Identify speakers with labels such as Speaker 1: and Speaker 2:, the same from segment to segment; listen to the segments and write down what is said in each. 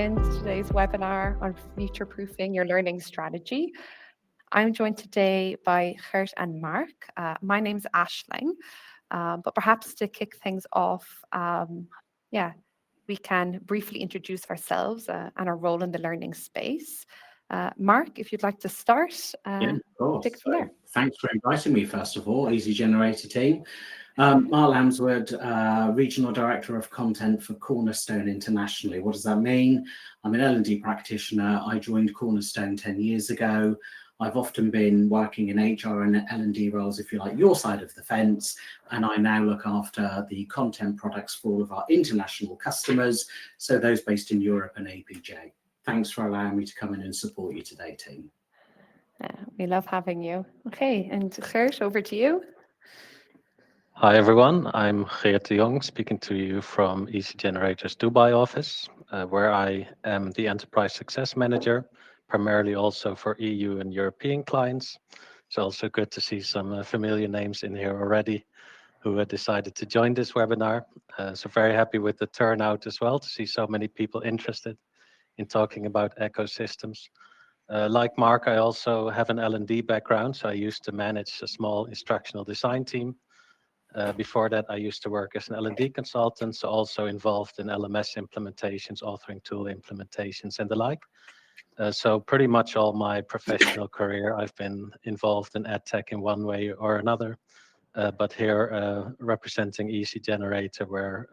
Speaker 1: in to today's webinar on future-proofing your learning strategy. I'm joined today by Geert and Mark. My name's Ashling, but perhaps to kick things off, we can briefly introduce ourselves and our role in the learning space. Mark, if you'd like to start,
Speaker 2: Yeah, of course.
Speaker 1: take it from there.
Speaker 2: Thanks for inviting me, first of all, Easygenerator team. Mark Lamswood, Regional Director of Content for Cornerstone internationally. What does that mean? I'm an L&D practitioner. I joined Cornerstone 10 years ago. I've often been working in HR and L&D roles, if you like, your side of the fence, and I now look after the content products for all of our international customers, so those based in Europe and APJ. Thanks for allowing me to come in and support you today, team.
Speaker 1: We love having you. Okay, and Geert, over to you.
Speaker 3: Hi everyone, I'm Geert Jong, speaking to you from Easygenerator's Dubai office, where I am the Enterprise Success Manager, primarily also for EU and European clients. It's also good to see some familiar names in here already who had decided to join this webinar. So very happy with the turnout as well, to see so many people interested in talking about ecosystems. Like Mark, I also have an L&D background, so I used to manage a small instructional design team. Before that, I used to work as an L&D consultant, so also involved in LMS implementations, authoring tool implementations, and the like. So pretty much all my professional career, I've been involved in EdTech in one way or another. But here, representing Easygenerator, where,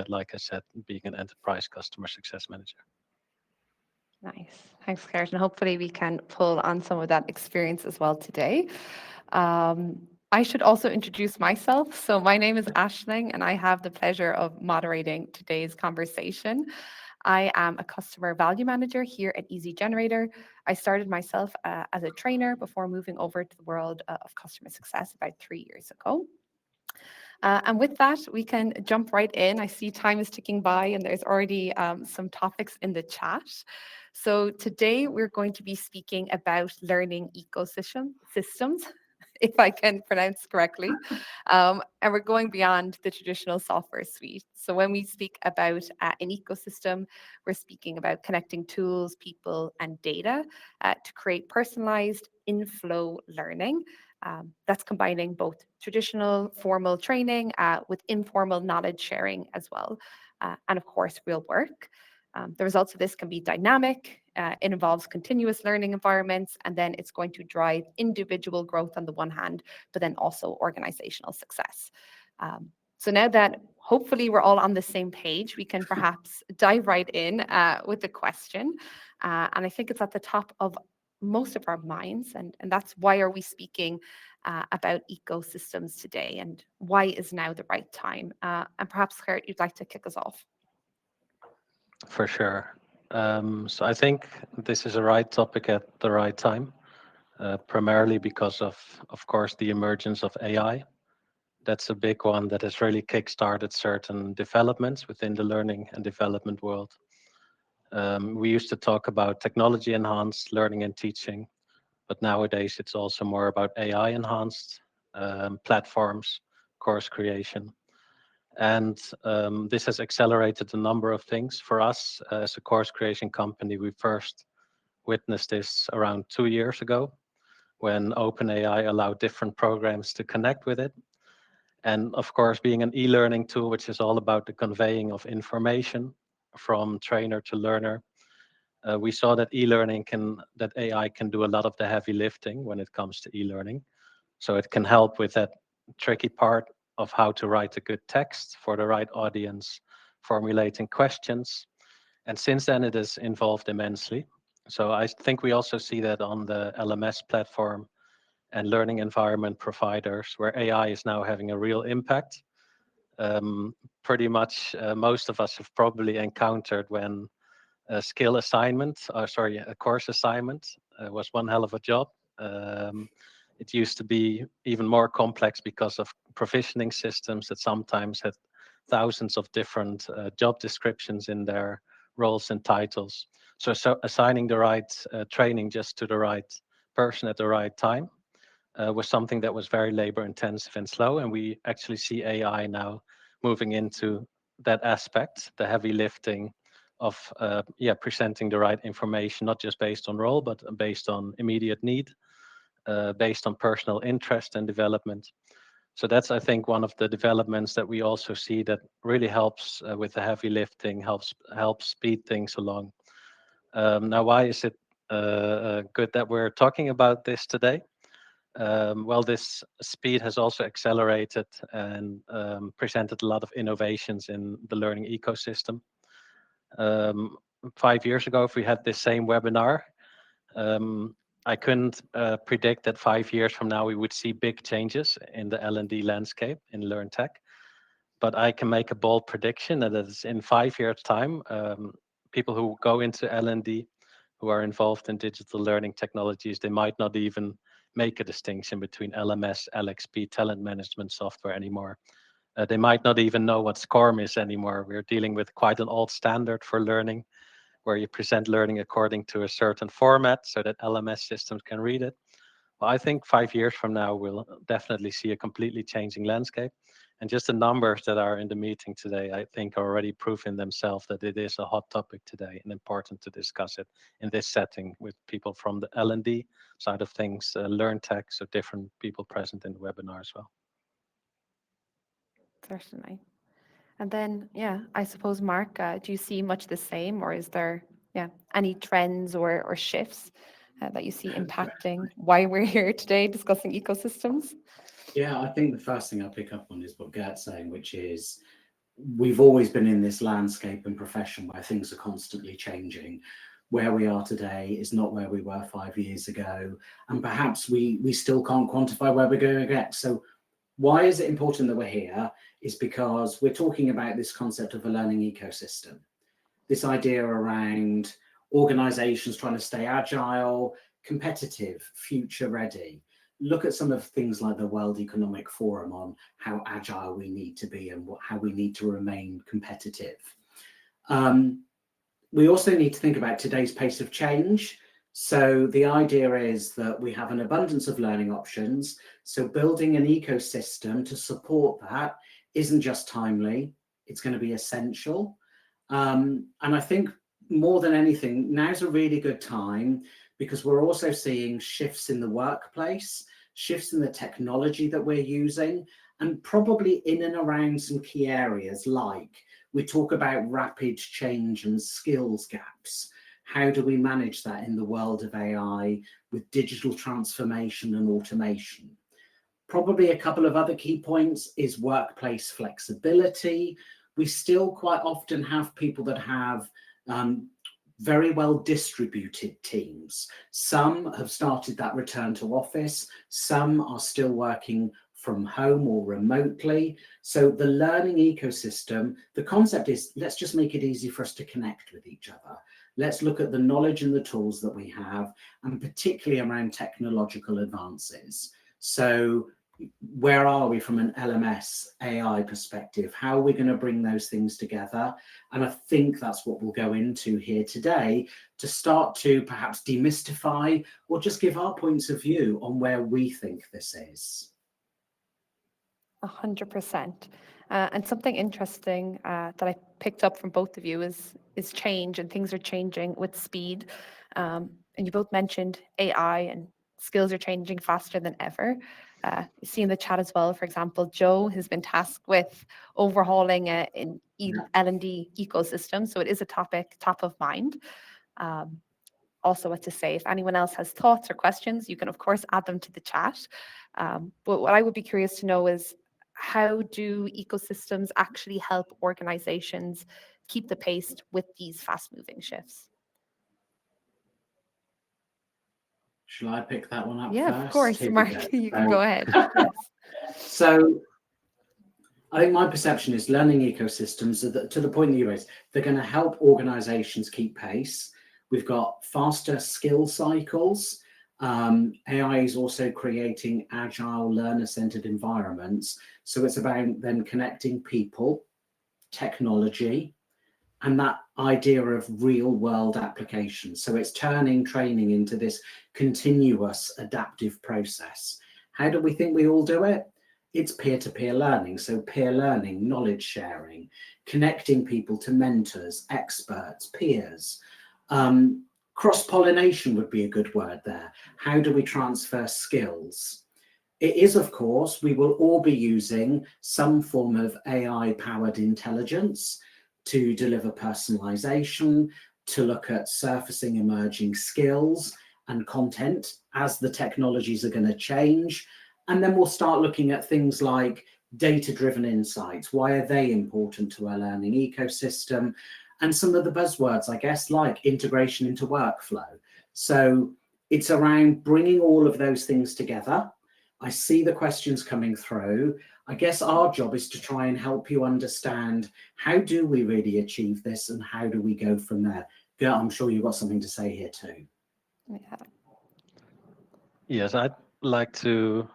Speaker 3: like I said, being an enterprise customer success manager.
Speaker 1: Nice. Thanks, Geert. And hopefully we can pull on some of that experience as well today. I should also introduce myself. So my name is Ashling, and I have the pleasure of moderating today's conversation. I am a customer value manager here at Easygenerator. I started myself as a trainer before moving over to the world of customer success about 3 years ago. And with that, we can jump right in. I see time is ticking by, and there's already some topics in the chat. So today we're going to be speaking about learning ecosystem systems, if I can pronounce correctly. And we're going beyond the traditional software suite. So when we speak about an ecosystem, we're speaking about connecting tools, people, and data to create personalized in-flow learning. That's combining both traditional formal training with informal knowledge sharing as well. And of course, real work. The results of this can be dynamic. It involves continuous learning environments, and then it's going to drive individual growth on the one hand, but then also organizational success. So now that hopefully we're all on the same page, we can perhaps dive right in with the question. And I think it's at the top of most of our minds, and that's why are we speaking about ecosystems today, and why is now the right time? And perhaps, Geert, you'd like to kick us off.
Speaker 3: For sure. So I think this is a right topic at the right time, primarily because of course, the emergence of AI. That's a big one that has really kickstarted certain developments within the learning and development world. We used to talk about technology enhanced learning and teaching, but nowadays it's also more about AI enhanced platforms, course creation. And this has accelerated a number of things for us as a course creation company. We first witnessed this around 2 years ago when OpenAI allowed different programs to connect with it. And of course, being an e-learning tool, which is all about the conveying of information from trainer to learner, we saw that that AI can do a lot of the heavy lifting when it comes to e-learning. So it can help with that tricky part of how to write a good text for the right audience, formulating questions. And since then, it has evolved immensely. So I think we also see that on the LMS platform and learning environment providers, where AI is now having a real impact. Pretty much most of us have probably encountered when a course assignment was one hell of a job. It used to be even more complex because of provisioning systems that sometimes had thousands of different job descriptions in their roles and titles. So assigning the right training just to the right person at the right time was something that was very labor intensive and slow. And we actually see AI now moving into that aspect, the heavy lifting, of presenting the right information, not just based on role, but based on immediate need, based on personal interest and development. So that's, I think, one of the developments that we also see that really helps with the heavy lifting, helps speed things along. Now, why is it good that we're talking about this today? Well, this speed has also accelerated and presented a lot of innovations in the learning ecosystem. 5 years ago, if we had this same webinar, I couldn't predict that 5 years from now we would see big changes in the L&D landscape in Learn Tech. But I can make a bold prediction that is in 5 years' time, people who go into L&D, who are involved in digital learning technologies, they might not even make a distinction between LMS, LXP, talent management software anymore. They might not even know what SCORM is anymore. We're dealing with quite an old standard for learning, where you present learning according to a certain format so that LMS systems can read it. Well, I think 5 years from now, we'll definitely see a completely changing landscape. And just the numbers that are in the meeting today, I think are already proving themselves that it is a hot topic today and important to discuss it in this setting with people from the L&D side of things, Learn Tech, so different people present in the webinar as well.
Speaker 1: Certainly. And then, yeah, I suppose, Mark, do you see much the same, or is there, any trends or shifts that you see impacting why we're here today discussing ecosystems?
Speaker 2: Yeah, I think the first thing I pick up on is what Geert's saying, which is we've always been in this landscape and profession where things are constantly changing. Where we are today is not where we were 5 years ago, and perhaps we still can't quantify where we're going to get. So why is it important that we're here is because we're talking about this concept of a learning ecosystem, this idea around organizations trying to stay agile, competitive, future ready. Look at some of things like the World Economic Forum on how agile we need to be and how we need to remain competitive. We also need to think about today's pace of change. So the idea is that we have an abundance of learning options. So building an ecosystem to support that isn't just timely, it's going to be essential. And I think more than anything, now's a really good time because we're also seeing shifts in the workplace, shifts in the technology that we're using, and probably in and around some key areas like we talk about rapid change and skills gaps. How do we manage that in the world of AI with digital transformation and automation? Probably a couple of other key points is workplace flexibility. We still quite often have people that have very well distributed teams. Some have started that return to office. Some are still working from home or remotely. So the learning ecosystem, the concept is let's just make it easy for us to connect with each other. Let's look at the knowledge and the tools that we have, and particularly around technological advances. So where are we from an LMS AI perspective? How are we going to bring those things together? And I think that's what we'll go into here today to start to perhaps demystify or just give our points of view on where we think this is.
Speaker 1: 100%. And something interesting that I picked up from both of you is change, and things are changing with speed. And you both mentioned AI, and skills are changing faster than ever. You see in the chat as well, for example, Joe has been tasked with overhauling an L&D ecosystem. So it is a topic top of mind. Also, what to say, if anyone else has thoughts or questions, you can, of course, add them to the chat. But what I would be curious to know is, how do ecosystems actually help organizations keep the pace with these fast-moving shifts?
Speaker 2: Shall I pick that one up
Speaker 1: Yeah,
Speaker 2: first?
Speaker 1: of course, Mark, you can go ahead. Yes.
Speaker 2: So I think my perception is learning ecosystems, to the point that you raised, they're going to help organizations keep pace. We've got faster skill cycles. AI is also creating agile, learner-centered environments. So it's about then connecting people, technology, and that idea of real-world applications. So it's turning training into this continuous adaptive process. How do we think we all do it? it's peer-to-peer learning. So peer learning, knowledge sharing, connecting people to mentors, experts, peers. Cross-pollination would be a good word there. How do we transfer skills? It is, of course, we will all be using some form of AI-powered intelligence to deliver personalization, to look at surfacing emerging skills and content as the technologies are going to change. And then we'll start looking at things like data-driven insights. Why are they important to our learning ecosystem? And some of the buzzwords, I guess, like integration into workflow. So it's around bringing all of those things together. I see the questions coming through. I guess our job is to try and help you understand, how do we really achieve this and how do we go from there? Geert, I'm sure you've got something to say here too.
Speaker 1: Yeah.
Speaker 3: Yes, I'd like to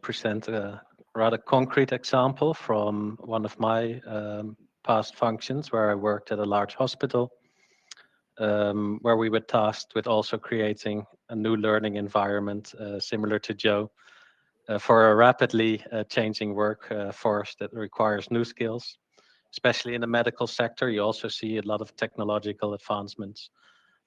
Speaker 3: present a rather concrete example from one of my past functions where I worked at a large hospital, where we were tasked with also creating a new learning environment similar to Joe for a rapidly changing workforce that requires new skills. Especially in the medical sector, you also see a lot of technological advancements,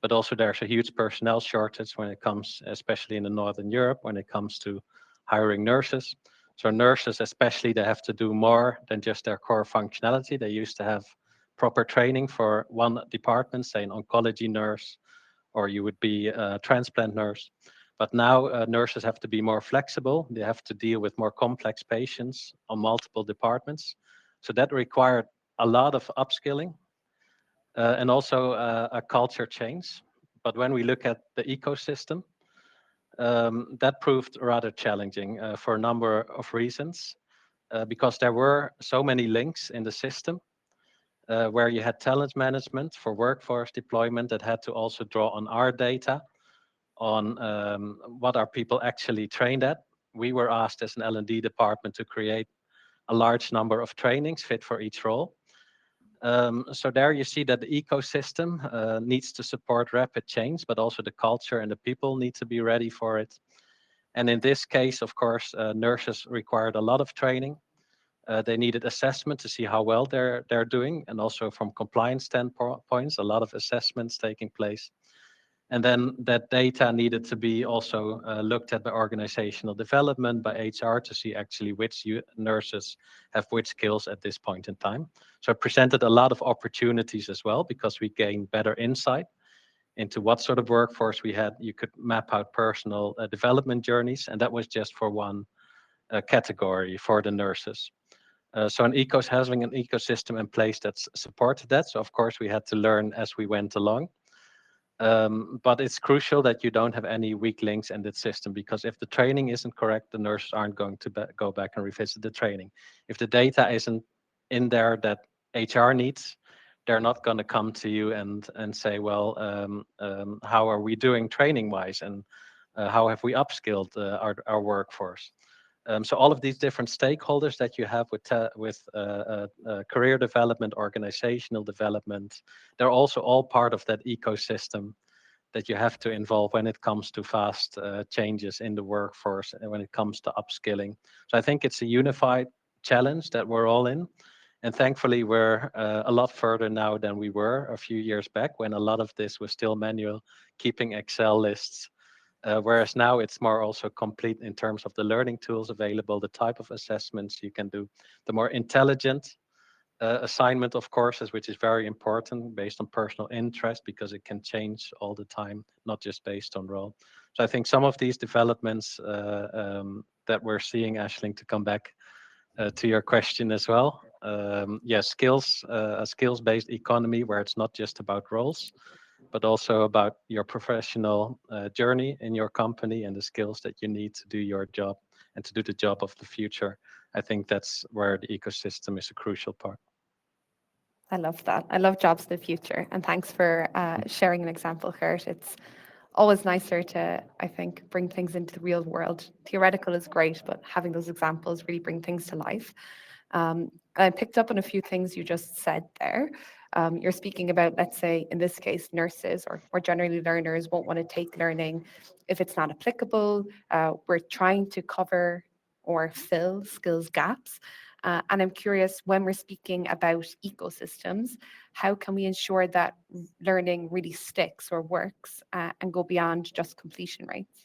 Speaker 3: but also there's a huge personnel shortage when it comes, especially in the Northern Europe, when it comes to hiring nurses. So nurses, especially, they have to do more than just their core functionality. They used to have proper training for one department, say an oncology nurse, or you would be a transplant nurse. But now nurses have to be more flexible. They have to deal with more complex patients on multiple departments. So that required a lot of upskilling and also a culture change. But when we look at the ecosystem, that proved rather challenging for a number of reasons, because there were so many links in the system where you had talent management for workforce deployment that had to also draw on our data on what are people actually trained at. We were asked as an L&D department to create a large number of trainings fit for each role. So there you see that the ecosystem needs to support rapid change, but also the culture and the people need to be ready for it. And in this case, of course, nurses required a lot of training. They needed assessment to see how well they're doing, and also from compliance standpoints, a lot of assessments taking place. And then that data needed to be also looked at by organizational development, by HR, to see actually which nurses have which skills at this point in time. So it presented a lot of opportunities as well, because we gained better insight into what sort of workforce we had. You could map out personal development journeys, and that was just for one category for the nurses. So having an ecosystem in place that's supported that. So of course we had to learn as we went along. But it's crucial that you don't have any weak links in that system, because if the training isn't correct, the nurses aren't going to go back and revisit the training. If the data isn't in there that HR needs, they're not going to come to you and say, well, how are we doing training wise, and how have we upskilled our workforce? So all of these different stakeholders that you have with career development, organizational development, they're also all part of that ecosystem that you have to involve when it comes to fast changes in the workforce and when it comes to upskilling. So I think it's a unified challenge that we're all in. And thankfully, we're a lot further now than we were a few years back, when a lot of this was still manual, keeping Excel lists. Whereas now it's more also complete in terms of the learning tools available, the type of assessments you can do, the more intelligent assignment of courses, which is very important based on personal interest, because it can change all the time, not just based on role. So I think some of these developments that we're seeing, Ashling, to come back to your question as well. Yes, a skills-based economy where it's not just about roles, but also about your professional journey in your company and the skills that you need to do your job and to do the job of the future. I think that's where the ecosystem is a crucial part.
Speaker 1: I love that. I love jobs of the future. And thanks for sharing an example, Geert. It's always nicer to, I think, bring things into the real world. Theoretical is great, but having those examples really bring things to life. And I picked up on a few things you just said there. You're speaking about, let's say, in this case, nurses or generally learners won't want to take learning if it's not applicable. We're trying to cover or fill skills gaps. And I'm curious, when we're speaking about ecosystems, how can we ensure that learning really sticks or works and go beyond just completion rates?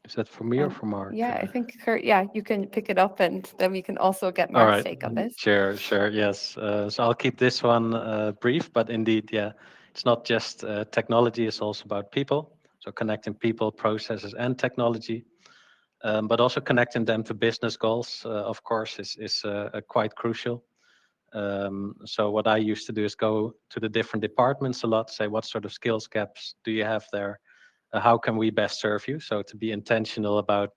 Speaker 3: Is that for me or for Mark?
Speaker 1: Yeah, I think, Kurt, yeah, you can pick it up and then we can also get
Speaker 3: All
Speaker 1: Mark's
Speaker 3: right.
Speaker 1: take on this.
Speaker 3: Sure, yes. So I'll keep this one brief, but indeed, yeah, it's not just technology, it's also about people. So connecting people, processes, and technology, but also connecting them to business goals, of course, is quite crucial. So what I used to do is go to the different departments a lot, say what sort of skills gaps do you have there? How can we best serve you? So to be intentional about,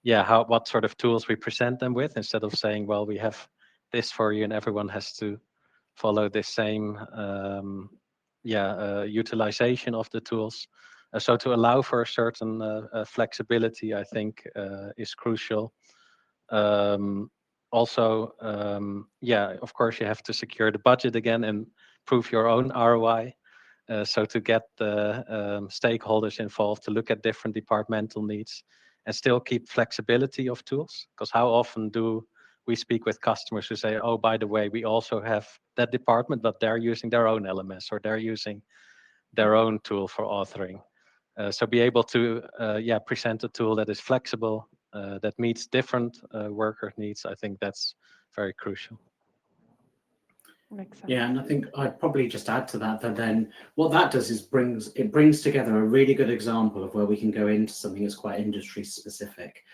Speaker 3: yeah, what sort of tools we present them with, instead of saying, well, we have this for you and everyone has to follow this same utilization of the tools. So to allow for a certain flexibility, I think is crucial. Also, of course, you have to secure the budget again and prove your own ROI. So to get the stakeholders involved, to look at different departmental needs and still keep flexibility of tools. Because how often do we speak with customers who say, oh, by the way, we also have that department, but they're using their own LMS or they're using their own tool for authoring. So be able to present a tool that is flexible, that meets different worker needs. I think that's very crucial.
Speaker 1: Makes sense.
Speaker 2: Yeah, and I think I'd probably just add to that then what that does is brings together a really good example of where we can go into something that's quite industry specific.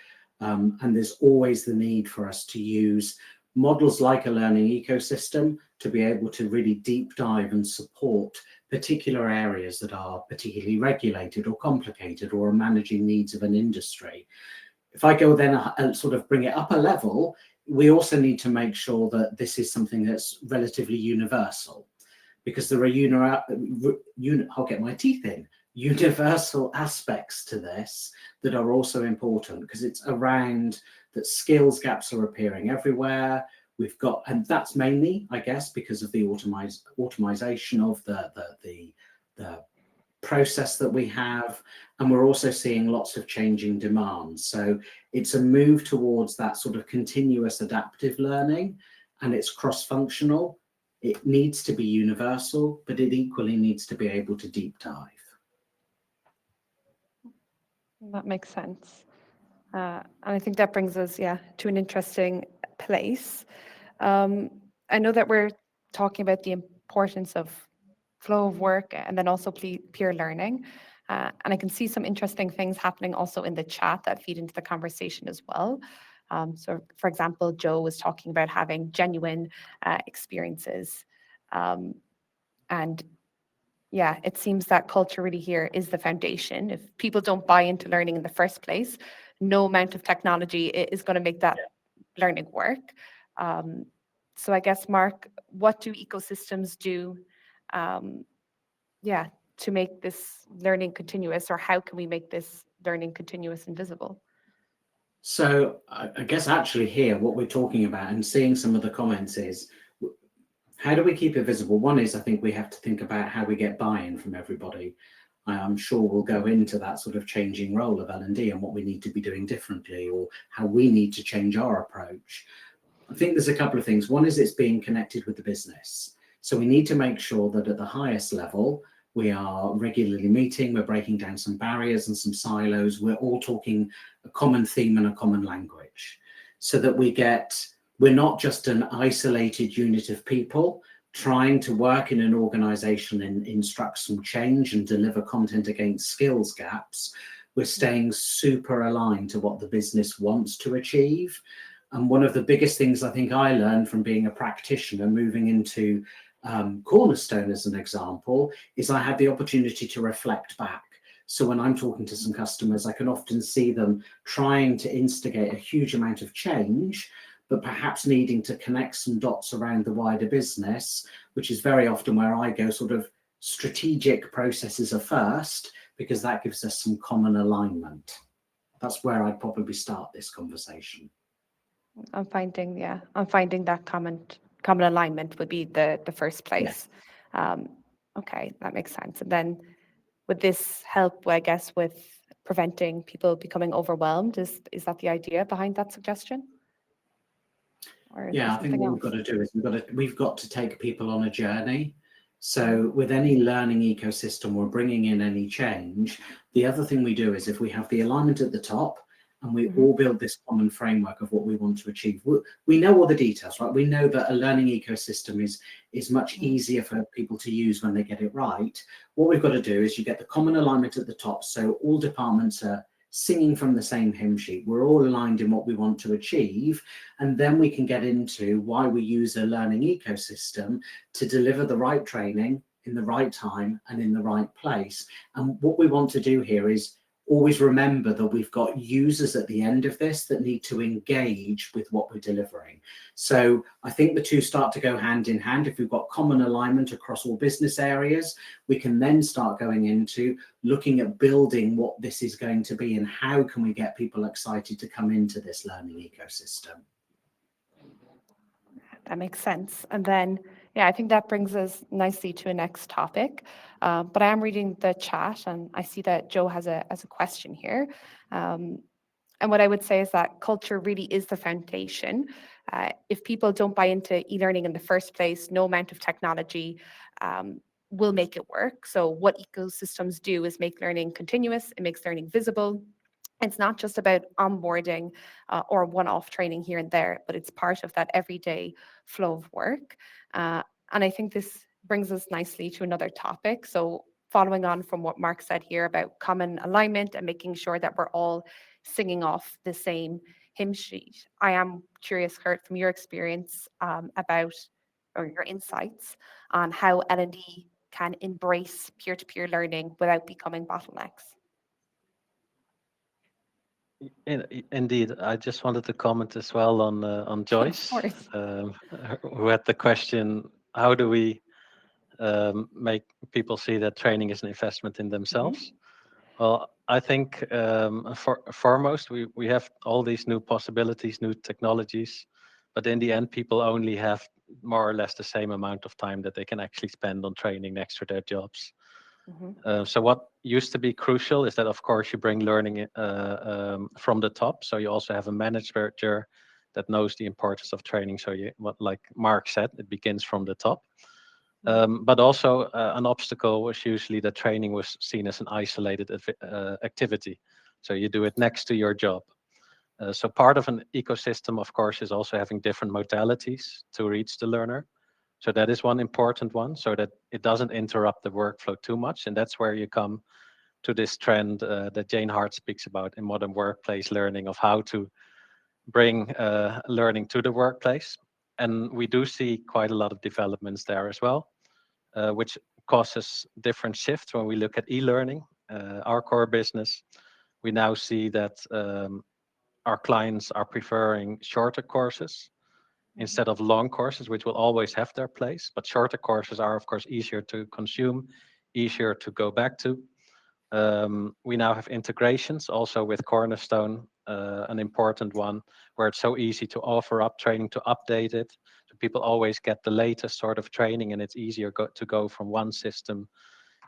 Speaker 2: And there's always the need for us to use models like a learning ecosystem to be able to really deep dive and support particular areas that are particularly regulated or complicated or are managing needs of an industry. If I go then and sort of bring it up a level, we also need to make sure that this is something that's relatively universal, because there are I'll get my teeth in, universal aspects to this that are also important, because it's around that skills gaps are appearing everywhere. We've got, and that's mainly, I guess, because of the automation of the process that we have, and we're also seeing lots of changing demands. So it's a move towards that sort of continuous adaptive learning, and it's cross-functional. It needs to be universal, but it equally needs to be able to deep dive.
Speaker 1: That makes sense. And I think that brings us, to an interesting place. I know that we're talking about the importance of flow of work and then also peer learning. And I can see some interesting things happening also in the chat that feed into the conversation as well. So, for example, Joe was talking about having genuine experiences. And yeah, it seems that culture really here is the foundation. If people don't buy into learning in the first place, no amount of technology is going to make that learning work. So I guess, Mark, what do ecosystems do to make this learning continuous, or how can we make this learning continuous and visible?
Speaker 2: So I guess actually here, what we're talking about and seeing some of the comments is, how do we keep it visible? One is, I think we have to think about how we get buy-in from everybody. I'm sure we'll go into that sort of changing role of L&D and what we need to be doing differently, or how we need to change our approach. I think there's a couple of things. One is it's being connected with the business. So we need to make sure that at the highest level, we are regularly meeting, we're breaking down some barriers and some silos. We're all talking a common theme and a common language, so that we're not just an isolated unit of people trying to work in an organization and instruct some change and deliver content against skills gaps. We're staying super aligned to what the business wants to achieve. And one of the biggest things I think I learned from being a practitioner moving into Cornerstone as an example, is I had the opportunity to reflect back. So when I'm talking to some customers, I can often see them trying to instigate a huge amount of change, but perhaps needing to connect some dots around the wider business, which is very often where I go sort of strategic processes are first, because that gives us some common alignment. That's where I'd probably start this conversation.
Speaker 1: I'm finding that common alignment would be the first place.
Speaker 2: Yeah.
Speaker 1: Okay, that makes sense. And then would this help, I guess, with preventing people becoming overwhelmed. Is that the idea behind that suggestion? Or
Speaker 2: Yeah, I think
Speaker 1: something
Speaker 2: what
Speaker 1: else?
Speaker 2: we've got to do is we've got to take people on a journey. So with any learning ecosystem we're bringing in any change, the other thing we do is if we have the alignment at the top and we all build this common framework of what we want to achieve, we know all the details, right? We know that a learning ecosystem is much easier for people to use when they get it right. What we've got to do is you get the common alignment at the top, so all departments are singing from the same hymn sheet. We're all aligned in what we want to achieve, and then we can get into why we use a learning ecosystem to deliver the right training in the right time and in the right place. And what we want to do here is always remember that we've got users at the end of this that need to engage with what we're delivering. So I think the two start to go hand in hand. If we've got common alignment across all business areas, we can then start going into looking at building what this is going to be and how can we get people excited to come into this learning ecosystem.
Speaker 1: That makes sense. And then, yeah, I think that brings us nicely to a next topic. But I am reading the chat and I see that Joe has a question here. And what I would say is that culture really is the foundation. If people don't buy into e-learning in the first place, no amount of technology will make it work. So what ecosystems do is make learning continuous, it makes learning visible. It's not just about onboarding or one-off training here and there, but it's part of that everyday flow of work. And I think this brings us nicely to another topic. So following on from what Mark said here about common alignment and making sure that we're all singing off the same hymn sheet, I am curious, Geert, from your experience about, or your insights on how L&D can embrace peer-to-peer learning without becoming bottlenecks.
Speaker 3: Indeed, I just wanted to comment as well on Joyce,
Speaker 1: Of course.
Speaker 3: who had the question: how do we make people see that training is an investment in themselves? Well, I think foremost, we have all these new possibilities, new technologies, but in the end, people only have more or less the same amount of time that they can actually spend on training next to their jobs. So what used to be crucial is that, of course, you bring learning from the top. So you also have a manager that knows the importance of training. So like Mark said, it begins from the top. But also an obstacle was usually that training was seen as an isolated activity. So you do it next to your job. So part of an ecosystem, of course, is also having different modalities to reach the learner. So that is one important one, so that it doesn't interrupt the workflow too much. And that's where you come to this trend that Jane Hart speaks about in modern workplace learning, of how to bring learning to the workplace. And we do see quite a lot of developments there as well, which causes different shifts when we look at e-learning, our core business. We now see that our clients are preferring shorter courses instead of long courses, which will always have their place. But shorter courses are, of course, easier to consume, easier to go back to. We now have integrations also with Cornerstone, an important one, where it's so easy to offer up training, to update it. So people always get the latest sort of training, and it's easier to go from one system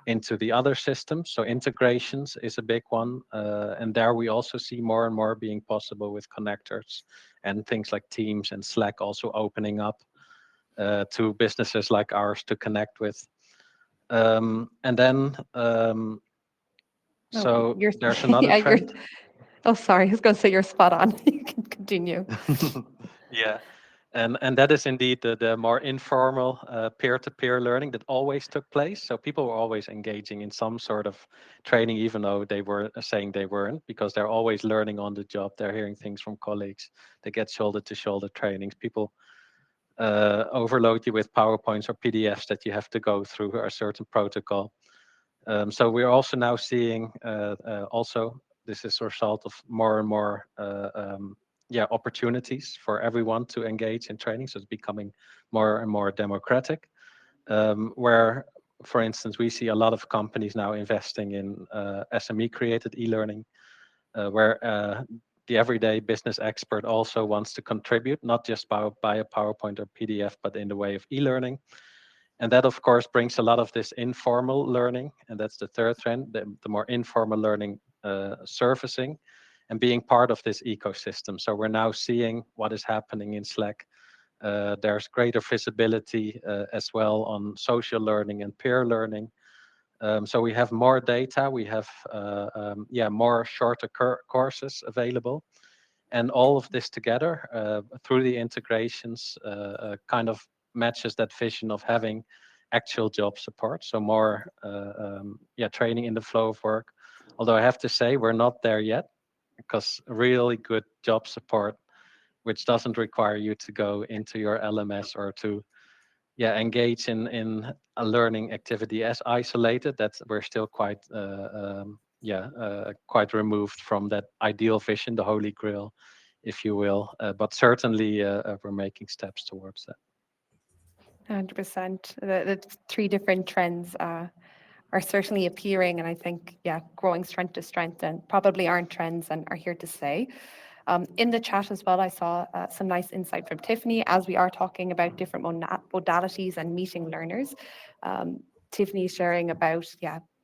Speaker 3: into the other system. So integrations is a big one. And there we also see more and more being possible with connectors and things like Teams and Slack also opening up to businesses like ours to connect with. And then, so there's another
Speaker 1: yeah,
Speaker 3: trend.
Speaker 1: oh, sorry, I was going to say you're spot on. You can continue.
Speaker 3: Yeah. And that is indeed the more informal peer-to-peer learning that always took place. So people were always engaging in some sort of training, even though they were saying they weren't, because they're always learning on the job. They're hearing things from colleagues. They get shoulder-to-shoulder trainings. People overload you with PowerPoints or PDFs that you have to go through a certain protocol. So we're also now seeing also this is a result of more and more opportunities for everyone to engage in training. So it's becoming more and more democratic, where, for instance, we see a lot of companies now investing in SME created e-learning, where the everyday business expert also wants to contribute, not just by a PowerPoint or PDF, but in the way of e-learning. And that, of course, brings a lot of this informal learning. And that's the third trend. The more informal learning surfacing and being part of this ecosystem. So we're now seeing what is happening in Slack. There's greater visibility as well on social learning and peer learning. So we have more data, we have more shorter courses available. And all of this together through the integrations kind of matches that vision of having actual job support. So more training in the flow of work. Although I have to say we're not there yet, because really good job support, which doesn't require you to go into your LMS or to engage in a learning activity as isolated, that's we're still quite quite removed from that ideal vision, the holy grail, if you will. But certainly we're making steps towards that.
Speaker 1: 100%. The three different trends are certainly appearing, and I think, growing strength to strength, and probably aren't trends and are here to stay. In the chat as well, I saw some nice insight from Tiffany as we are talking about different modalities and meeting learners. Tiffany sharing about,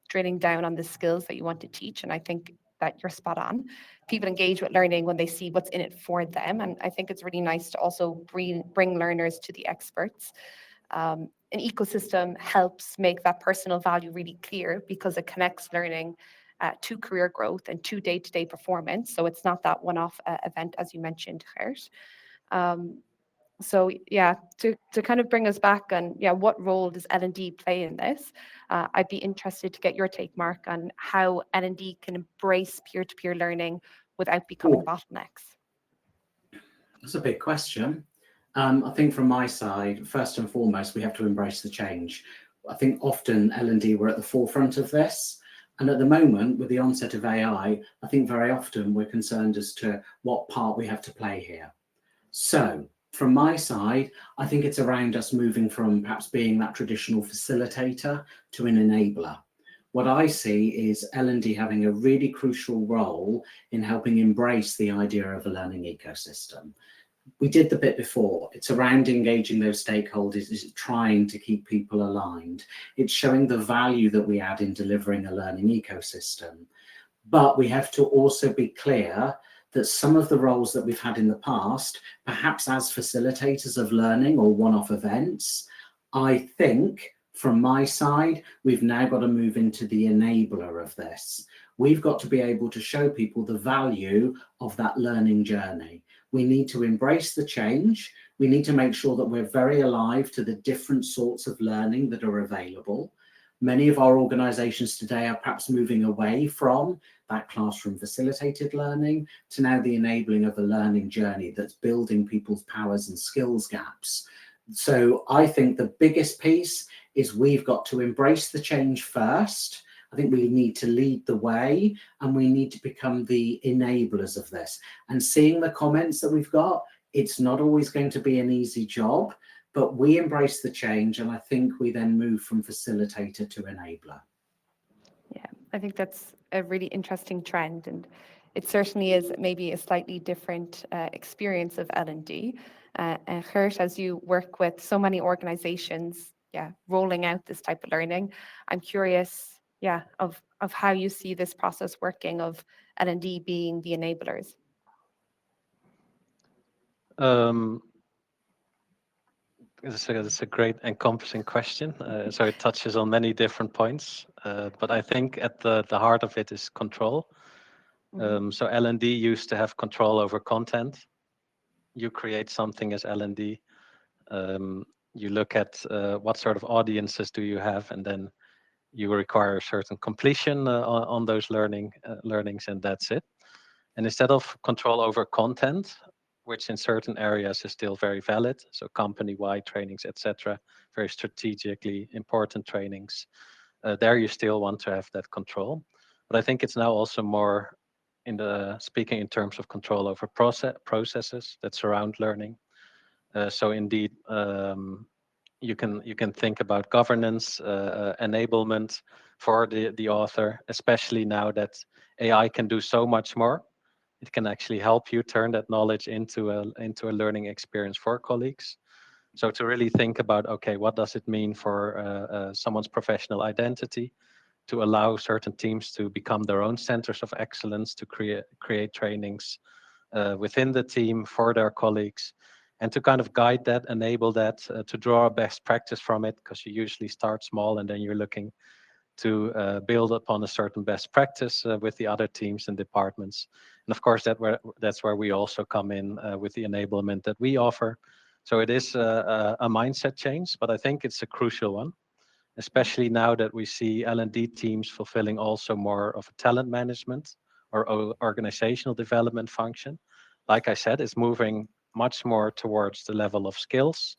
Speaker 1: drilling down on the skills that you want to teach, and I think that you're spot on. People engage with learning when they see what's in it for them, and I think it's really nice to also bring learners to the experts. An ecosystem helps make that personal value really clear because it connects learning to career growth and to day-to-day performance. So it's not that one-off event, as you mentioned, Geert. To kind of bring us back on, what role does L&D play in this? I'd be interested to get your take, Mark, on how L&D can embrace peer-to-peer learning without becoming bottlenecks.
Speaker 2: That's a big question. I think from my side, first and foremost, we have to embrace the change. I think often L&D were at the forefront of this. And at the moment, with the onset of AI, I think very often we're concerned as to what part we have to play here. So from my side, I think it's around us moving from perhaps being that traditional facilitator to an enabler. What I see is L&D having a really crucial role in helping embrace the idea of a learning ecosystem. We did the bit before. It's around engaging those stakeholders, it's trying to keep people aligned. It's showing the value that we add in delivering a learning ecosystem. But we have to also be clear that some of the roles that we've had in the past, perhaps as facilitators of learning or one-off events, I think from my side, we've now got to move into the enabler of this. We've got to be able to show people the value of that learning journey. We need to embrace the change. We need to make sure that we're very alive to the different sorts of learning that are available. Many of our organizations today are perhaps moving away from that classroom facilitated learning to now the enabling of a learning journey that's building people's powers and skills gaps. So I think the biggest piece is we've got to embrace the change first. I think we need to lead the way and we need to become the enablers of this. And seeing the comments that we've got, it's not always going to be an easy job, but we embrace the change and I think we then move from facilitator to enabler.
Speaker 1: Yeah, I think that's a really interesting trend, and it certainly is maybe a slightly different experience of L&D. And Geert, as you work with so many organizations, rolling out this type of learning, I'm curious, of how you see this process working of L&D being the enablers.
Speaker 3: It's a great encompassing question. So it touches on many different points, but I think at the heart of it is control. So L&D used to have control over content. You create something as L&D. You look at what sort of audiences do you have, and then you require a certain completion on those learnings, and that's it. And instead of control over content, which in certain areas is still very valid, so company-wide trainings, etc., very strategically important trainings, there you still want to have that control. But I think it's now also more speaking in terms of control over processes that surround learning. So indeed, you can think about governance, enablement for the author, especially now that AI can do so much more. It can actually help you turn that knowledge into a learning experience for colleagues. So to really think about, okay, what does it mean for someone's professional identity? to allow certain teams to become their own centers of excellence, to create trainings within the team for their colleagues, and to kind of guide that, enable that, to draw a best practice from it, because you usually start small and then you're looking to build upon a certain best practice with the other teams and departments. And of course, that's where we also come in with the enablement that we offer. So it is a mindset change, but I think it's a crucial one, especially now that we see L&D teams fulfilling also more of a talent management or organizational development function. Like I said, it's moving much more towards the level of skills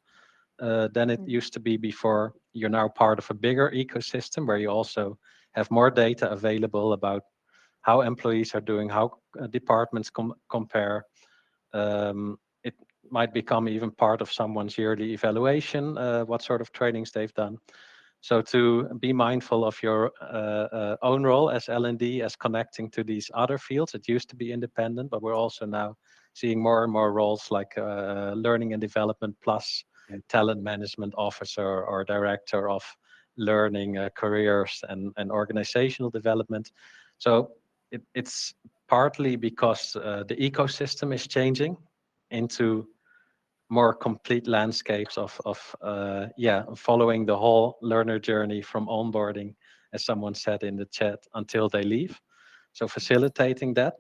Speaker 3: than it used to be before. You're now part of a bigger ecosystem where you also have more data available about how employees are doing, how departments compare. It might become even part of someone's yearly evaluation, what sort of trainings they've done. So to be mindful of your own role as L&D, as connecting to these other fields. It used to be independent, but we're also now seeing more and more roles like learning and development plus talent management officer or director of learning, careers and organizational development. So it's partly because the ecosystem is changing into more complete landscapes of following the whole learner journey from onboarding, as someone said in the chat, until they leave. So facilitating that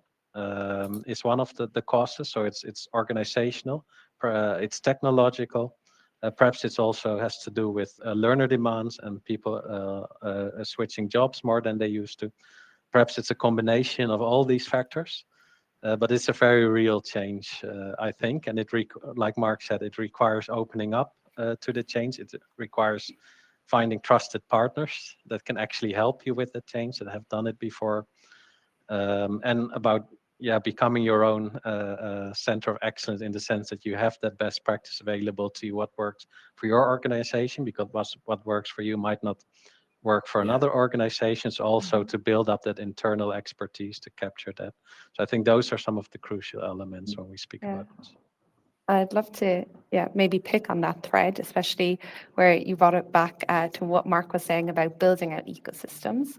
Speaker 3: is one of the causes. So it's organizational, it's technological. Perhaps it's also has to do with learner demands and people switching jobs more than they used to. Perhaps it's a combination of all these factors. But it's a very real change, I think, and like Mark said, it requires opening up to the change. It requires finding trusted partners that can actually help you with the change, that have done it before, and about becoming your own center of excellence, in the sense that you have that best practice available to you, what works for your organization, because what works for you might not work for another organization. So also to build up that internal expertise to capture that. So I think those are some of the crucial elements when we speak about this.
Speaker 1: I'd love to, maybe pick on that thread, especially where you brought it back to what Mark was saying about building out ecosystems.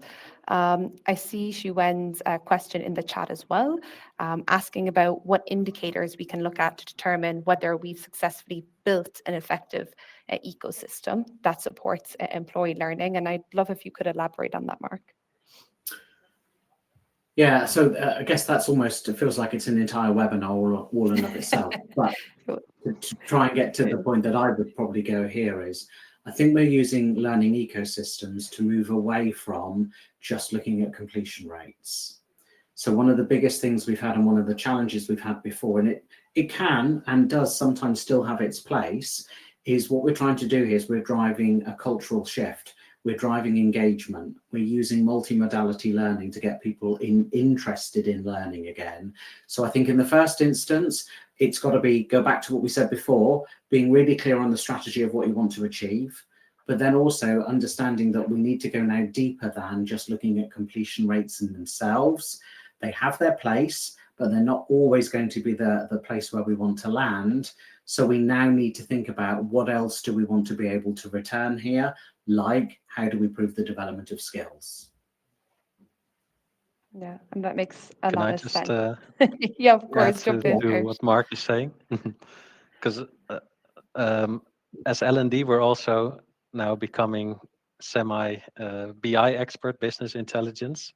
Speaker 1: I see Xuwen's question in the chat as well, asking about what indicators we can look at to determine whether we've successfully built an effective ecosystem that supports employee learning. And I'd love if you could elaborate on that, Mark.
Speaker 2: Yeah, so I guess that's almost, it feels like it's an entire webinar all in of itself. But to try and get to the point that I would probably go here is, I think we're using learning ecosystems to move away from just looking at completion rates. So one of the biggest things we've had, and one of the challenges we've had before, and it can and does sometimes still have its place, is what we're trying to do here is we're driving a cultural shift. We're driving engagement. We're using multimodality learning to get people interested in learning again. So I think in the first instance, it's got to go back to what we said before, being really clear on the strategy of what you want to achieve, but then also understanding that we need to go now deeper than just looking at completion rates in themselves. They have their place, but they're not always going to be the place where we want to land. So we now need to think about what else do we want to be able to return here, like how do we prove the development of skills?
Speaker 1: Yeah, and that makes a
Speaker 3: Can
Speaker 1: lot
Speaker 3: I
Speaker 1: of
Speaker 3: just
Speaker 1: sense. Yeah, of course, jump in
Speaker 3: do
Speaker 1: there.
Speaker 3: what Mark is saying? Because as L&D, we're also now becoming semi BI expert, business intelligence.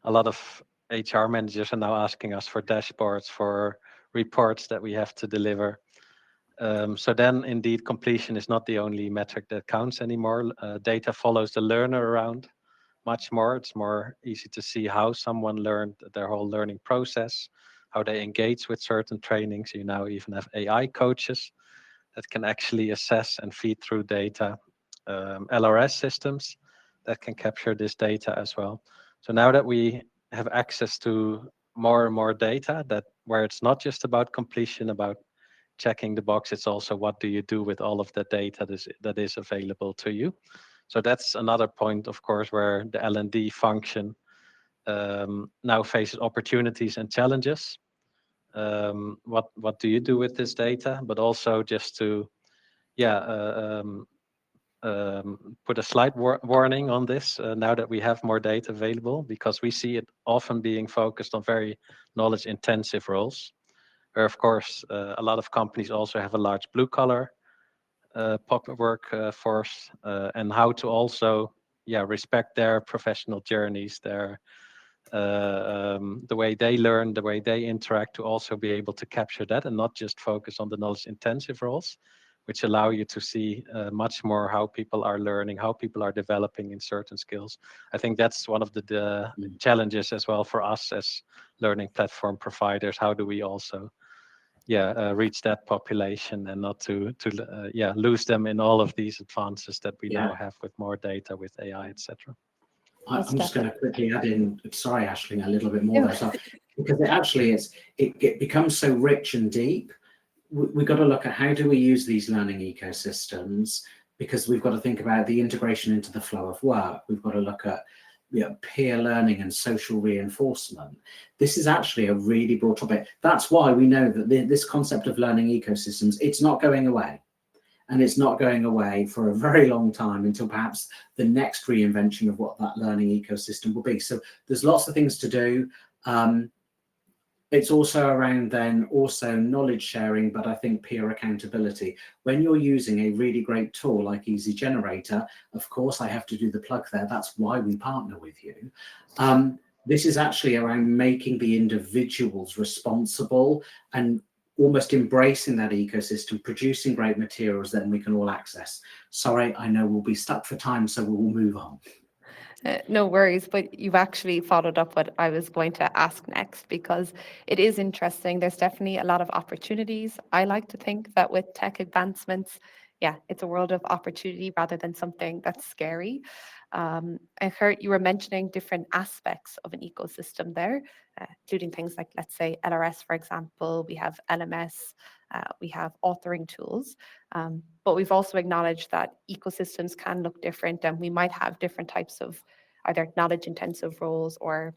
Speaker 3: A lot of HR managers are now asking us for dashboards, for reports that we have to deliver. So then indeed completion is not the only metric that counts anymore. Data follows the learner around much more. It's more easy to see how someone learned, their whole learning process, how they engage with certain trainings. You now even have AI coaches that can actually assess and feed through data, LRS systems that can capture this data as well. So now that we have access to more and more data, that where it's not just about completion, about checking the box, it's also what do you do with all of the data that is available to you. So that's another point, of course, where the L&D function now faces opportunities and challenges. What do you do with this data? But also just to put a slight warning on this now that we have more data available, because we see it often being focused on very knowledge intensive roles, where of course a lot of companies also have a large blue collar workforce, and how to also respect their professional journeys, their the way they learn, the way they interact, to also be able to capture that and not just focus on the knowledge intensive roles, which allow you to see much more how people are learning, how people are developing in certain skills. I think that's one of the challenges as well for us as learning platform providers. How do we also reach that population and not to lose them in all of these advances that we now have with more data, with AI, etc.
Speaker 2: I'm just going to quickly add in, sorry, Ashling, a little bit more there, because it actually it becomes so rich and deep. We've got to look at how do we use these learning ecosystems, because we've got to think about the integration into the flow of work. We've got to look at peer learning and social reinforcement. This is actually a really broad topic. That's why we know that this concept of learning ecosystems, it's not going away. And it's not going away for a very long time, until perhaps the next reinvention of what that learning ecosystem will be. So there's lots of things to do. It's also around then also knowledge sharing, but I think peer accountability. When you're using a really great tool like Easygenerator, of course I have to do the plug there. That's why we partner with you. This is actually around making the individuals responsible and almost embracing that ecosystem, producing great materials that we can all access. Sorry, I know we'll be stuck for time, so we'll move on.
Speaker 1: No worries, but you've actually followed up what I was going to ask next, because it is interesting. There's definitely a lot of opportunities. I like to think that with tech advancements, it's a world of opportunity rather than something that's scary. And Geert, you were mentioning different aspects of an ecosystem there, including things like, let's say, LRS, for example. We have LMS, we have authoring tools. But we've also acknowledged that ecosystems can look different, and we might have different types of either knowledge intensive roles or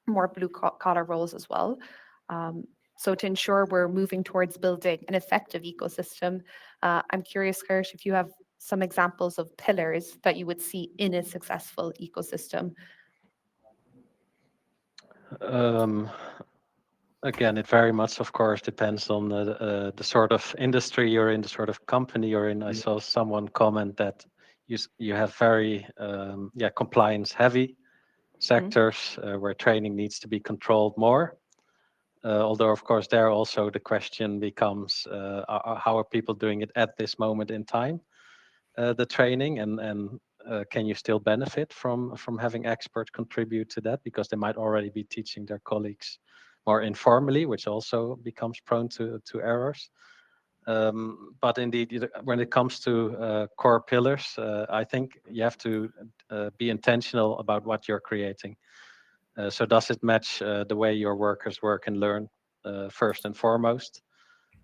Speaker 1: more blue collar roles as well. So to ensure we're moving towards building an effective ecosystem, I'm curious, Geert, if you have some examples of pillars that you would see in a successful ecosystem.
Speaker 3: Again, it very much, of course, depends on the sort of industry you're in, the sort of company you're in. I saw someone comment that you have very compliance heavy sectors where training needs to be controlled more. Although, of course, there also the question becomes, how are people doing it at this moment in time, the training, and can you still benefit from having experts contribute to that, because they might already be teaching their colleagues more informally, which also becomes prone to errors. But indeed, when it comes to core pillars, I think you have to be intentional about what you're creating. So does it match the way your workers work and learn, first and foremost?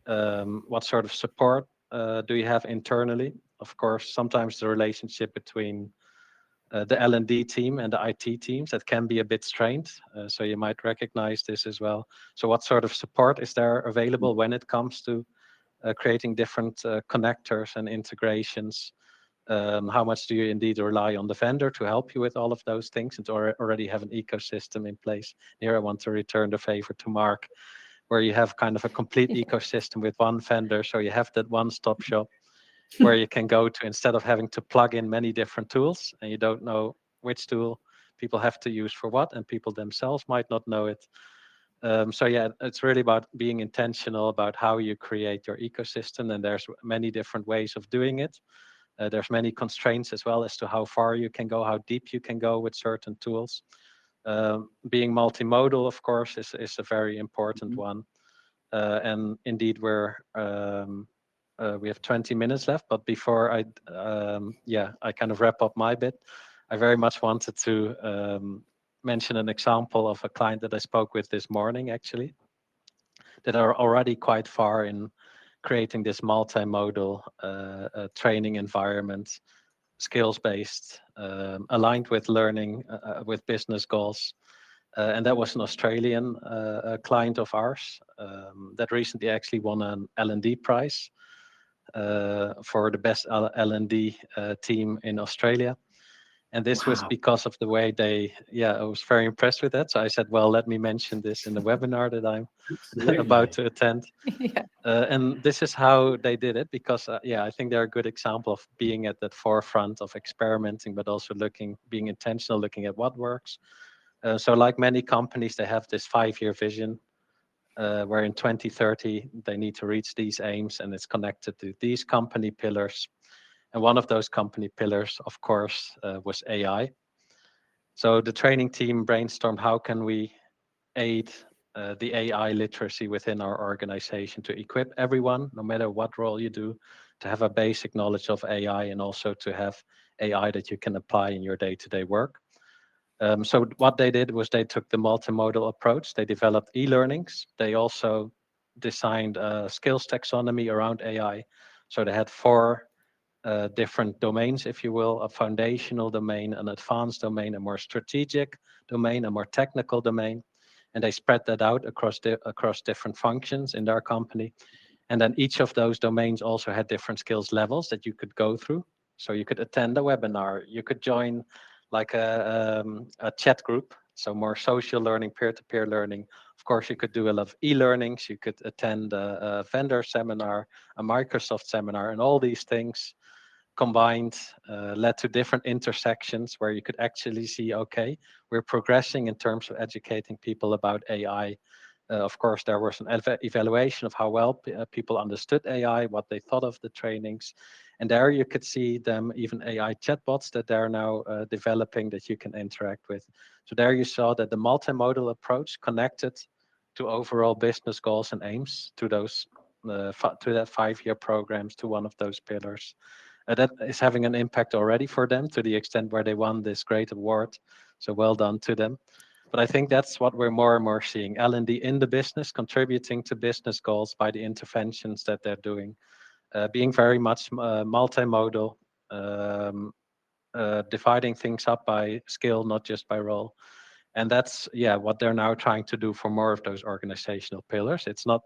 Speaker 3: What sort of support do you have internally? Of course, sometimes the relationship between the L&D team and the IT teams, that can be a bit strained. So you might recognize this as well. So what sort of support is there available when it comes to creating different connectors and integrations? How much do you indeed rely on the vendor to help you with all of those things, and to already have an ecosystem in place? Here I want to return the favor to Mark, where you have kind of a complete ecosystem with one vendor. So you have that one-stop shop where you can go to, instead of having to plug in many different tools, and you don't know which tool people have to use for what, and people themselves might not know it. So yeah, it's really about being intentional about how you create your ecosystem, and there's many different ways of doing it. There's many constraints as well as to how far you can go, how deep you can go with certain tools. Being multimodal, of course, is a very important one. And indeed, we have 20 minutes left, but before I kind of wrap up my bit, I very much wanted to mention an example of a client that I spoke with this morning, actually, that are already quite far in creating this multimodal training environment, skills-based, aligned with learning, with business goals. And that was an Australian client of ours that recently actually won an L&D prize. for the best L&D team in Australia. And this was
Speaker 2: Wow.
Speaker 3: because of the way they, I was very impressed with that. So I said, well, let me mention this in the webinar that I'm about to attend.
Speaker 1: Yeah.
Speaker 3: And this is how they did it, because I think they're a good example of being at that forefront of experimenting, but also being intentional, looking at what works. So like many companies, they have this 5-year vision where in 2030 they need to reach these aims, and it's connected to these company pillars. And one of those company pillars, of course, was AI. So the training team brainstormed, how can we aid the AI literacy within our organization to equip everyone, no matter what role you do, to have a basic knowledge of AI, and also to have AI that you can apply in your day-to-day work. So what they did was they took the multimodal approach. They developed e-learnings. They also designed a skills taxonomy around AI. So they had 4 different domains, if you will: a foundational domain, an advanced domain, a more strategic domain, a more technical domain. And they spread that out across different functions in their company. And then each of those domains also had different skills levels that you could go through. So you could attend a webinar, you could join like a chat group, so more social learning, peer-to-peer learning. Of course, you could do a lot of e-learnings, you could attend a vendor seminar, a Microsoft seminar, and all these things combined led to different intersections where you could actually see, okay, we're progressing in terms of educating people about AI. Of course, there was an evaluation of how well people understood AI, what they thought of the trainings. And there you could see them, even AI chatbots that they're now developing that you can interact with. So there you saw that the multimodal approach connected to overall business goals and aims, to those to that 5-year programs, to one of those pillars. That is having an impact already for them, to the extent where they won this great award. So well done to them. But I think that's what we're more and more seeing. L&D in the business, contributing to business goals by the interventions that they're doing, being very much multimodal, dividing things up by skill, not just by role. And that's what they're now trying to do for more of those organizational pillars. It's not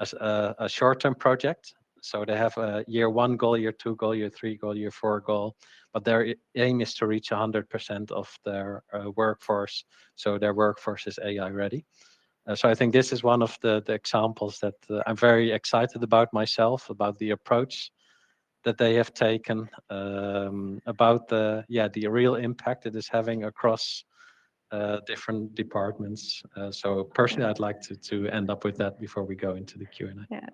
Speaker 3: a short-term project. So they have a year 1 goal, year 2 goal, year 3 goal, year 4 goal, but their aim is to reach 100% of their workforce. So their workforce is AI ready. So I think this is one of the examples that I'm very excited about myself, about the approach that they have taken, about the real impact it is having across different departments. So personally, I'd like to end up with that before we go into the Q&A.
Speaker 1: Yeah.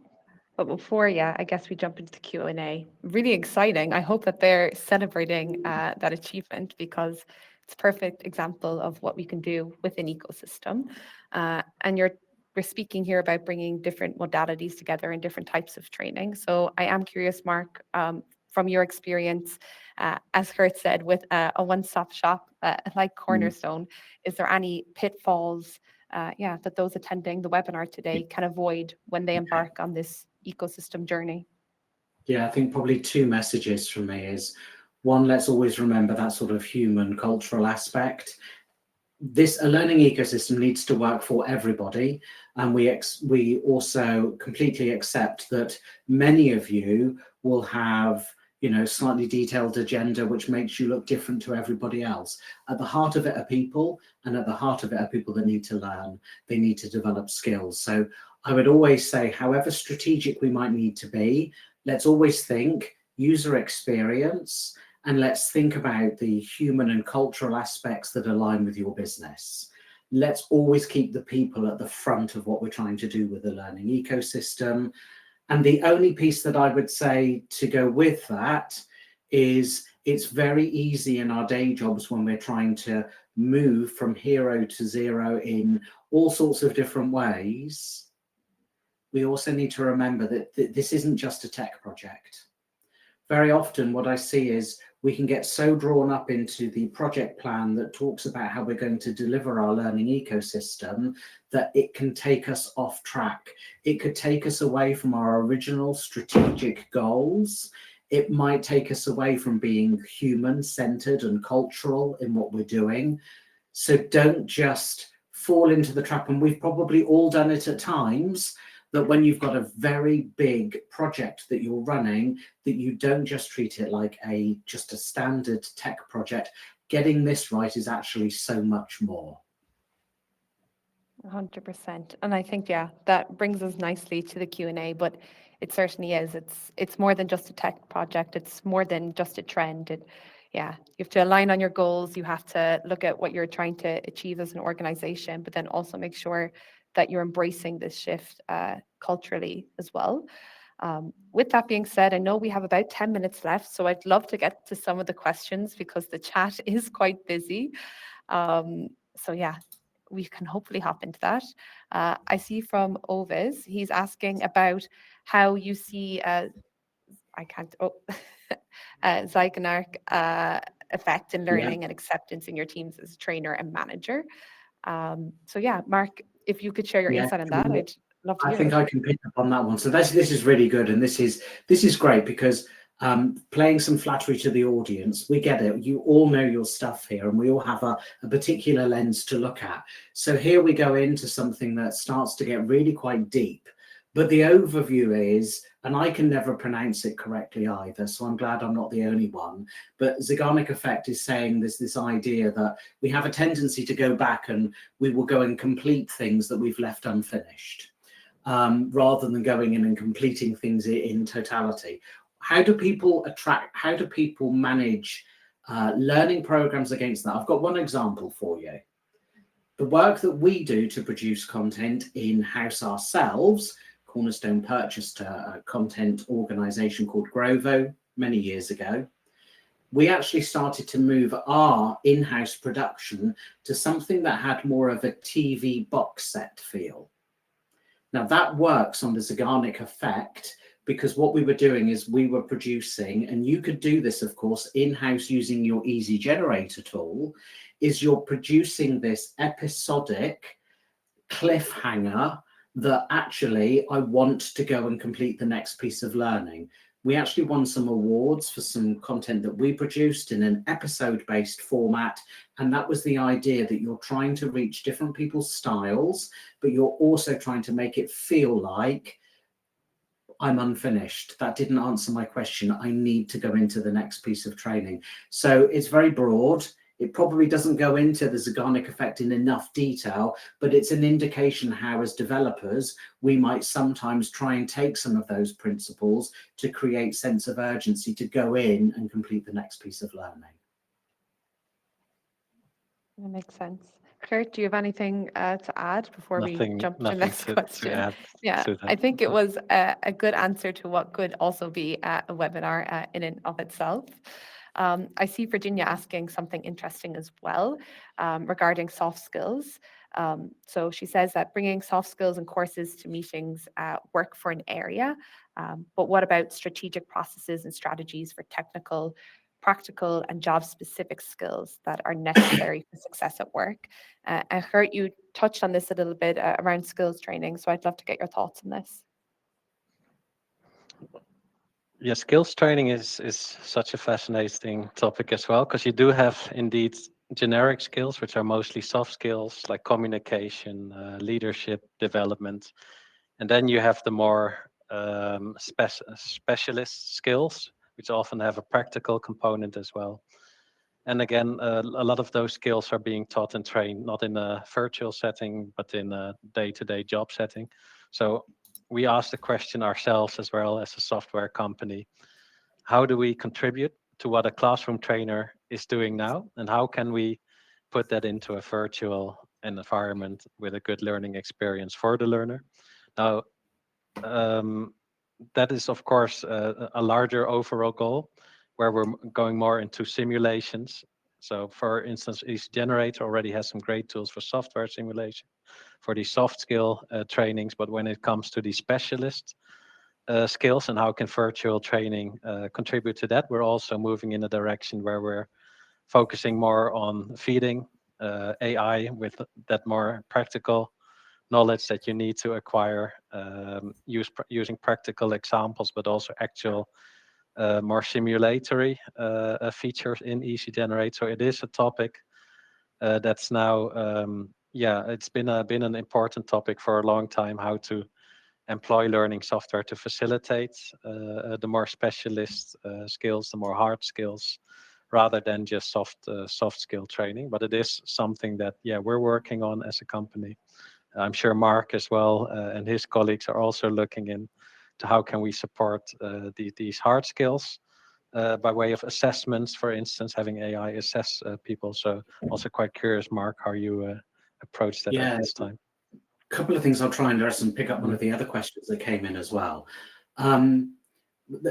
Speaker 1: But before, I guess we jump into the Q&A. Really exciting. I hope that they're celebrating that achievement, because it's a perfect example of what we can do with an ecosystem. And we're speaking here about bringing different modalities together in different types of training. So I am curious, Mark, from your experience, as Geert said, with a one-stop shop like Cornerstone, is there any pitfalls that those attending the webinar today can avoid when they embark on this ecosystem journey?
Speaker 2: Yeah, I think probably 2 messages from me is, one, let's always remember that sort of human cultural aspect. A learning ecosystem needs to work for everybody, and we also completely accept that many of you will have slightly detailed agenda which makes you look different to everybody else. At the heart of it are people, and at the heart of it are people that need to learn. They need to develop skills. So I would always say, however strategic we might need to be, let's always think user experience, and let's think about the human and cultural aspects that align with your business. Let's always keep the people at the front of what we're trying to do with the learning ecosystem. And the only piece that I would say to go with that is, it's very easy in our day jobs when we're trying to move from hero to zero in all sorts of different ways. We also need to remember that this isn't just a tech project. Very often what I see is we can get so drawn up into the project plan that talks about how we're going to deliver our learning ecosystem that it can take us off track. It could take us away from our original strategic goals. It might take us away from being human-centered and cultural in what we're doing. So don't just fall into the trap, and we've probably all done it at times, that when you've got a very big project that you're running, that you don't just treat it like just a standard tech project. Getting this right is actually so much more.
Speaker 1: 100%. And I think, yeah, that brings us nicely to the Q&A, but it certainly is. It's more than just a tech project. It's more than just a trend. Yeah, you have to align on your goals. You have to look at what you're trying to achieve as an organization, but then also make sure that you're embracing this shift culturally as well. With that being said, I know we have about 10 minutes left, so I'd love to get to some of the questions because the chat is quite busy. So yeah, we can hopefully hop into that. I see from Ovis, he's asking about how you see, Zeigarnik effect in learning and acceptance in your teams as trainer and manager. So yeah, Mark, if you could share your insight on that, I'd love to hear.
Speaker 2: I think I can pick up on that one. So this is really good, and this is great because playing some flattery to the audience, we get it. You all know your stuff here, and we all have a particular lens to look at. So here we go into something that starts to get really quite deep. But the overview is, and I can never pronounce it correctly either, so I'm glad I'm not the only one, but Zeigarnik effect is saying there's this idea that we have a tendency to go back and we will go and complete things that we've left unfinished, rather than going in and completing things in totality. How do people manage learning programs against that? I've got one example for you. The work that we do to produce content in-house ourselves, Cornerstone purchased a content organization called Grovo many years ago. We actually started to move our in-house production to something that had more of a TV box set feel. Now that works on the Zeigarnik effect because what we were doing is we were producing, and you could do this, of course, in-house using your Easygenerator tool, is you're producing this episodic cliffhanger that actually I want to go and complete the next piece of learning. We actually won some awards for some content that we produced in an episode-based format, and that was the idea that you're trying to reach different people's styles, but you're also trying to make it feel like I'm unfinished. That didn't answer my question. I need to go into the next piece of training. So it's very broad. It probably doesn't go into the Zeigarnik effect in enough detail, but it's an indication how, as developers, we might sometimes try and take some of those principles to create sense of urgency to go in and complete the next piece of learning.
Speaker 1: That makes sense. Geert, do you have anything to add before we jump to the next question? Yeah, I think it was a good answer to what could also be a webinar in and of itself. I see Virginia asking something interesting as well regarding soft skills. So she says that bringing soft skills and courses to meetings work for an area, but what about strategic processes and strategies for technical, practical and job-specific skills that are necessary for success at work? I heard you touched on this a little bit around skills training, so I'd love to get your thoughts on this.
Speaker 3: Yeah, skills training is such a fascinating topic as well, because you do have indeed generic skills, which are mostly soft skills like communication, leadership, development. And then you have the more specialist skills, which often have a practical component as well. And again, a lot of those skills are being taught and trained, not in a virtual setting, but in a day-to-day job setting. So we asked the question ourselves as well as a software company, how do we contribute to what a classroom trainer is doing now? And how can we put that into a virtual environment with a good learning experience for the learner? Now, that is, of course, a larger overall goal where we're going more into simulations. So for instance, Easygenerator already has some great tools for software simulation, for the soft skill trainings. But when it comes to the specialist skills and how can virtual training contribute to that, we're also moving in a direction where we're focusing more on feeding AI with that more practical knowledge that you need to acquire, using practical examples, but also actual more simulatory features in Easygenerator. So it is a topic that's now, yeah, it's been an important topic for a long time, how to employ learning software to facilitate the more specialist skills, the more hard skills, rather than just soft skill training. But it is something that, yeah, we're working on as a company. I'm sure Mark as well and his colleagues are also looking into how can we support these hard skills by way of assessments, for instance, having AI assess people. So also quite curious, Mark, how you approach that at this time.
Speaker 2: A couple of things I'll try and address and pick up one of the other questions that came in as well.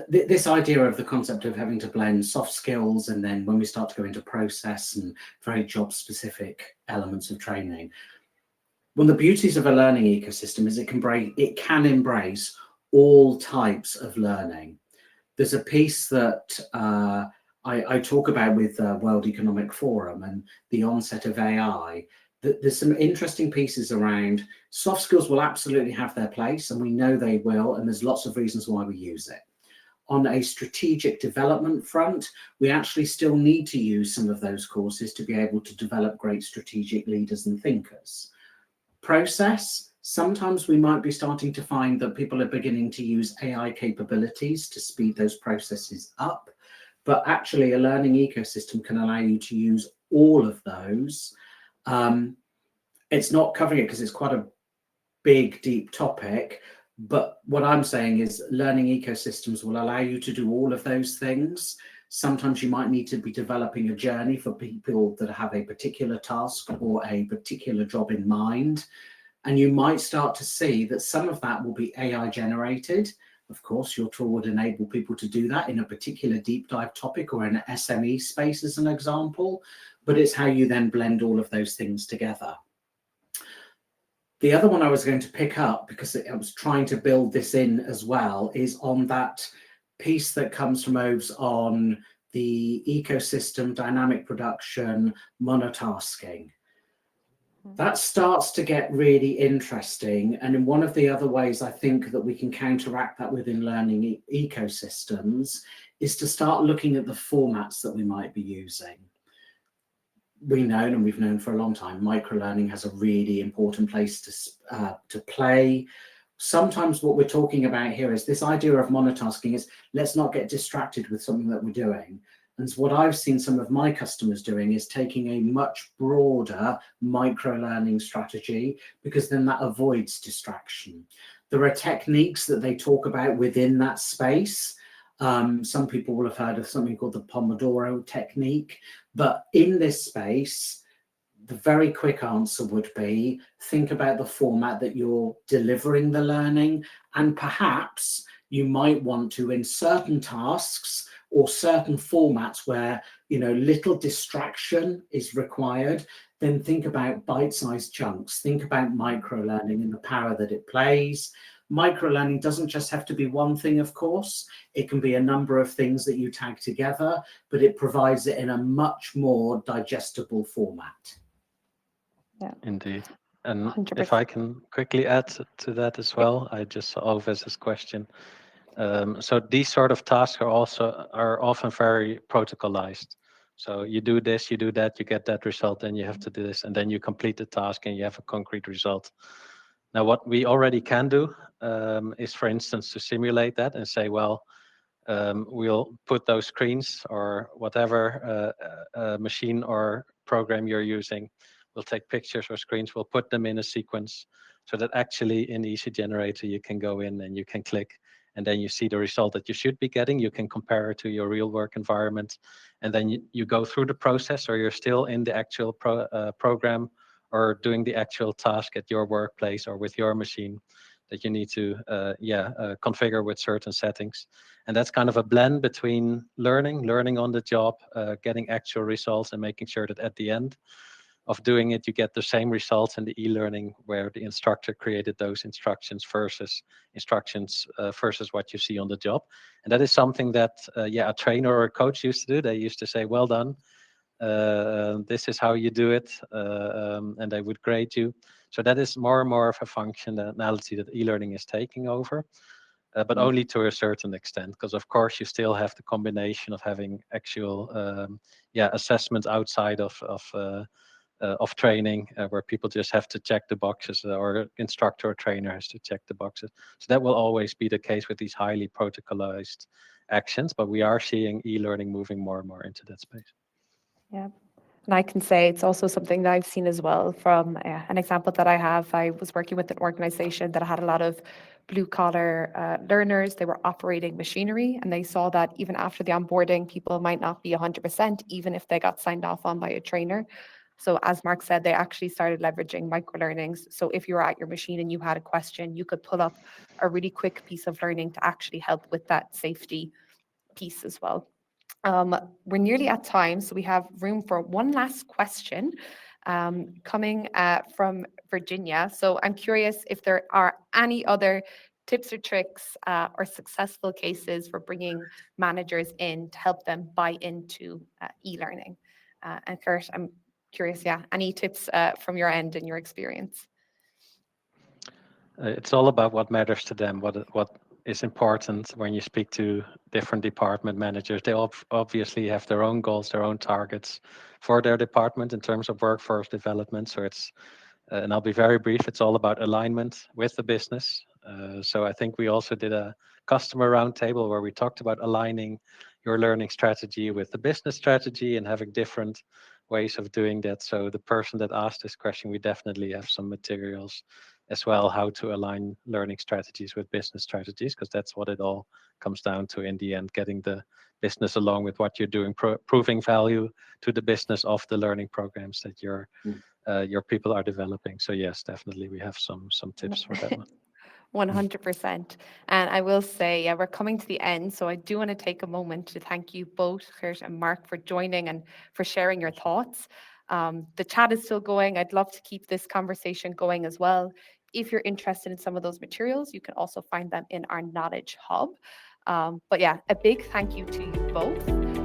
Speaker 2: This idea of the concept of having to blend soft skills, and then when we start to go into process and very job specific elements of training, one of the beauties of a learning ecosystem is it can embrace all types of learning. There's a piece that I talk about with the World Economic Forum and the onset of AI. There's some interesting pieces around soft skills will absolutely have their place, and we know they will, and there's lots of reasons why we use it. On a strategic development front, we actually still need to use some of those courses to be able to develop great strategic leaders and thinkers. Process, sometimes we might be starting to find that people are beginning to use AI capabilities to speed those processes up, but actually a learning ecosystem can allow you to use all of those. It's not covering it because it's quite a big, deep topic, but what I'm saying is learning ecosystems will allow you to do all of those things. Sometimes you might need to be developing a journey for people that have a particular task or a particular job in mind. And you might start to see that some of that will be AI generated. Of course, your tool would enable people to do that in a particular deep dive topic or in an SME space as an example, but it's how you then blend all of those things together. The other one I was going to pick up, because I was trying to build this in as well, is on that piece that comes from Oves on the ecosystem, dynamic production, monotasking. That starts to get really interesting. And in one of the other ways I think that we can counteract that within learning ecosystems is to start looking at the formats that we might be using. We've known for a long time, microlearning has a really important place to play. Sometimes what we're talking about here is this idea of monotasking is let's not get distracted with something that we're doing. And so what I've seen some of my customers doing is taking a much broader microlearning strategy, because then that avoids distraction. There are techniques that they talk about within that space. Some people will have heard of something called the Pomodoro technique, but in this space, the very quick answer would be think about the format that you're delivering the learning, and perhaps you might want to, in certain tasks or certain formats where little distraction is required, then think about bite-sized chunks, think about microlearning and the power that it plays. Microlearning doesn't just have to be one thing, of course. It can be a number of things that you tag together, but it provides it in a much more digestible format.
Speaker 1: Yeah,
Speaker 3: Indeed. And
Speaker 1: 100%.
Speaker 3: if I can quickly add to that as well, I just saw Alves's question. So these sort of tasks are often very protocolized. So you do this, you do that, you get that result, then you have to do this, and then you complete the task and you have a concrete result. Now, what we already can do is, for instance, to simulate that and say, well, we'll put those screens or whatever machine or program you're using. We'll take pictures or screens, we'll put them in a sequence so that actually in Easygenerator you can go in and you can click, and then you see the result that you should be getting. You can compare it to your real work environment, and then you go through the process, or you're still in the actual program or doing the actual task at your workplace or with your machine that you need to configure with certain settings. And that's kind of a blend between learning on the job, getting actual results, and making sure that at the end of doing it, you get the same results in the e-learning where the instructor created those instructions versus what you see on the job. And that is something that a trainer or a coach used to do. They used to say, well done, this is how you do it, and they would grade you. So that is more and more of a functionality that e-learning is taking over, but only to a certain extent, because of course you still have the combination of having actual assessment outside of of training where people just have to check the boxes, or instructor or trainer has to check the boxes. So that will always be the case with these highly protocolized actions, but we are seeing e-learning moving more and more into that space.
Speaker 1: Yeah. And I can say it's also something that I've seen as well from an example that I have. I was working with an organization that had a lot of blue collar learners. They were operating machinery, and they saw that even after the onboarding, people might not be 100%, even if they got signed off on by a trainer. So as Mark said, they actually started leveraging microlearnings. So if you were at your machine and you had a question, you could pull up a really quick piece of learning to actually help with that safety piece as well. We're nearly at time, so we have room for one last question coming from Virginia. So I'm curious if there are any other tips or tricks or successful cases for bringing managers in to help them buy into e-learning. And Geert, I'm curious, any tips from your end and your experience?
Speaker 3: It's all about what matters to them, what is important when you speak to different department managers. They obviously have their own goals, their own targets for their department in terms of workforce development. So it's, and I'll be very brief, it's all about alignment with the business. So I think we also did a customer roundtable where we talked about aligning your learning strategy with the business strategy and having different ways of doing that. So the person that asked this question, we definitely have some materials as well, how to align learning strategies with business strategies, because that's what it all comes down to in the end, getting the business along with what you're doing, proving value to the business of the learning programs that your people are developing. So yes, definitely we have some tips for that one.
Speaker 1: 100%. And I will say, we're coming to the end. So I do want to take a moment to thank you both, Geert and Mark, for joining and for sharing your thoughts. The chat is still going. I'd love to keep this conversation going as well. If you're interested in some of those materials, you can also find them in our Knowledge Hub. But yeah, a big thank you to you both.